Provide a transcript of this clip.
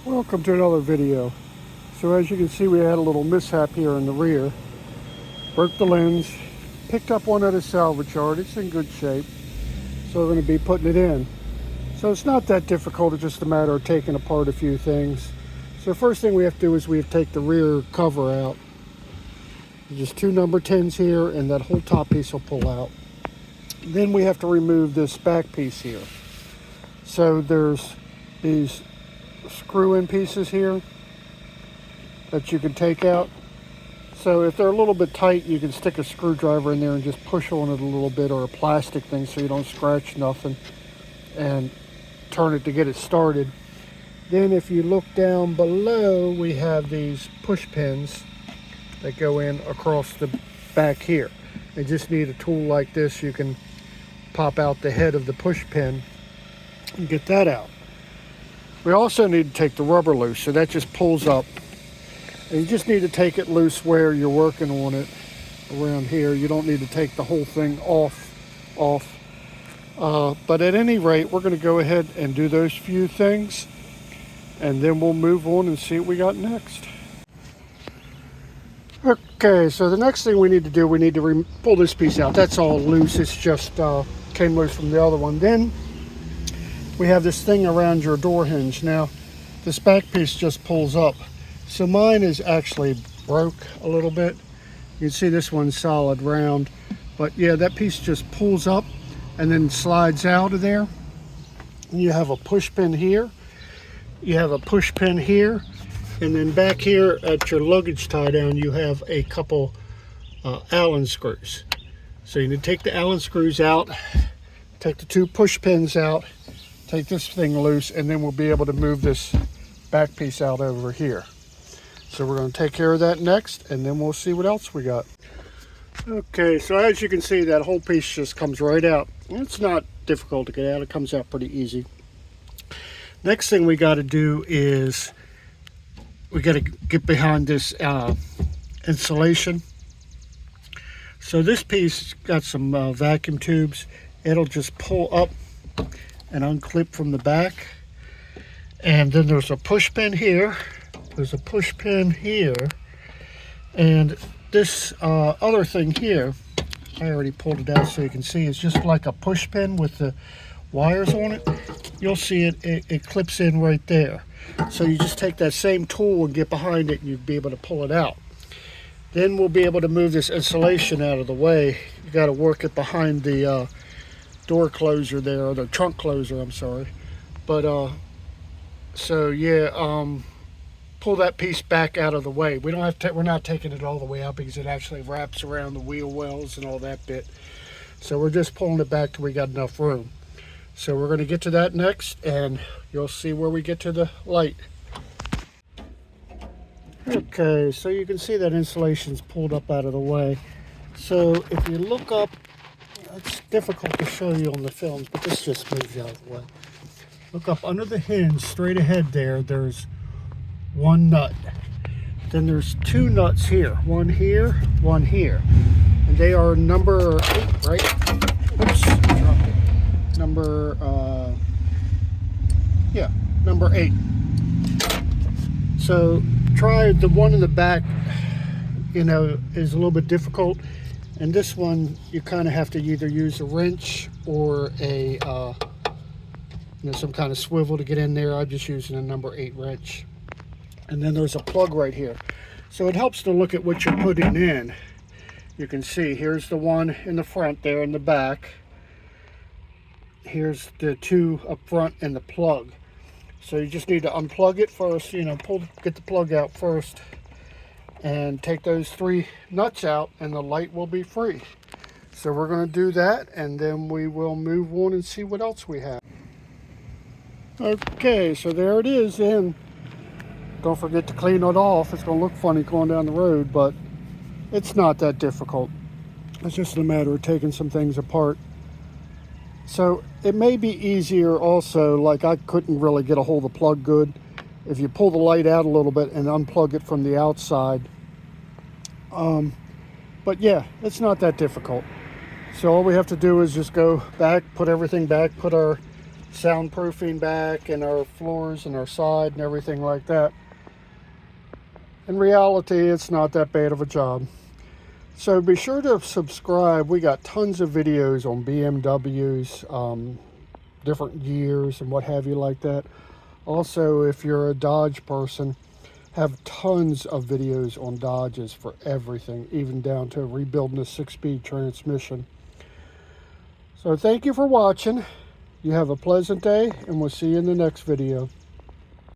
Welcome to another video. So as you can see, we had a little mishap here in the rear. Broke the lens, picked up one at a salvage yard. It's in good shape, so we're going to be putting it in. So it's not that difficult, it's just a matter of taking apart a few things. So the first thing we have to do is we have to take the rear cover out. There's just two number 10s here, and that whole top piece will pull out. Then we have to remove this back piece here. So there's these screw-in pieces here that you can take out. So if they're a little bit tight, you can stick a screwdriver in there and just push on it a little bit, or a plastic thing so you don't scratch nothing, and turn it to get it started. Then if you look down below, we have these push pins that go in across the back here. You just need a tool like this. You can pop out the head of the push pin and get that out. We also need to take the rubber loose, so that just pulls up. And you just need to take it loose where you're working on it around here. You don't need to take the whole thing off. But at any rate, we're going to go ahead and do those few things, and then we'll move on and see what we got next. Okay, so the next thing we need to do, we need to pull this piece out. That's all loose. It's just came loose from the other one. Then we have this thing around your door hinge. Now, this back piece just pulls up. So mine is actually broke a little bit. You can see this one's solid round. But yeah, that piece just pulls up and then slides out of there. And you have a push pin here. You have a push pin here. And then back here at your luggage tie down, you have a couple Allen screws. So you need to take the Allen screws out, take the two push pins out, take this thing loose, and then we'll be able to move this back piece out over here. So we're going to take care of that next, and then we'll see what else we got. Okay, so as you can see, that whole piece just comes right out. It's not difficult to get out. It comes out pretty easy. Next thing we got to do is we got to get behind this insulation. So this piece got some vacuum tubes. It'll just pull up and unclip from the back. And then there's a push pin here. There's a push pin here. And this other thing here, I already pulled it out so you can see, it's just like a push pin with the wires on it. You'll see it clips in right there. So you just take that same tool and get behind it, and you'll be able to pull it out. Then we'll be able to move this insulation out of the way. You got to work it behind the door closer there, or the trunk closer, I'm sorry. But so yeah, pull that piece back out of the way. We don't have to, we're not taking it all the way out because it actually wraps around the wheel wells and all that bit. So we're just pulling it back till we got enough room. So we're going to get to that next, and you'll see where we get to the light. Okay, so you can see that insulation's pulled up out of the way. So if you look up, it's difficult to show you on the films, but this just moves out of the way. Look up under the hinge, straight ahead there, there's one nut. Then there's two nuts here, one here, one here. And they are number 8, right? Oops, I dropped it. Number 8. So try the one in the back, you know, is a little bit difficult. And this one, you kind of have to either use a wrench or a, some kind of swivel to get in there. I'm just using a number 8 wrench. And then there's a plug right here. So it helps to look at what you're putting in. You can see, here's the one in the front there in the back. Here's the two up front and the plug. So you just need to unplug it first, you know, get the plug out first, and take those 3 nuts out, and the light will be free. So we're going to do that, and then we will move on and see what else we have. Okay, so there it is, and don't forget to clean it off. It's going to look funny going down the road, but it's not that difficult. It's just a matter of taking some things apart. So it may be easier also, like I couldn't really get a hold of the plug good, if you pull the light out a little bit and unplug it from the outside. But yeah, it's not that difficult. So all we have to do is just go back, put everything back, put our soundproofing back and our floors and our side and everything like that. In reality, it's not that bad of a job. So be sure to subscribe. We got tons of videos on BMWs, different years and what have you like that. Also, if you're a Dodge person, have tons of videos on Dodges for everything, even down to rebuilding a 6-speed transmission. So thank you for watching. You have a pleasant day, and we'll see you in the next video.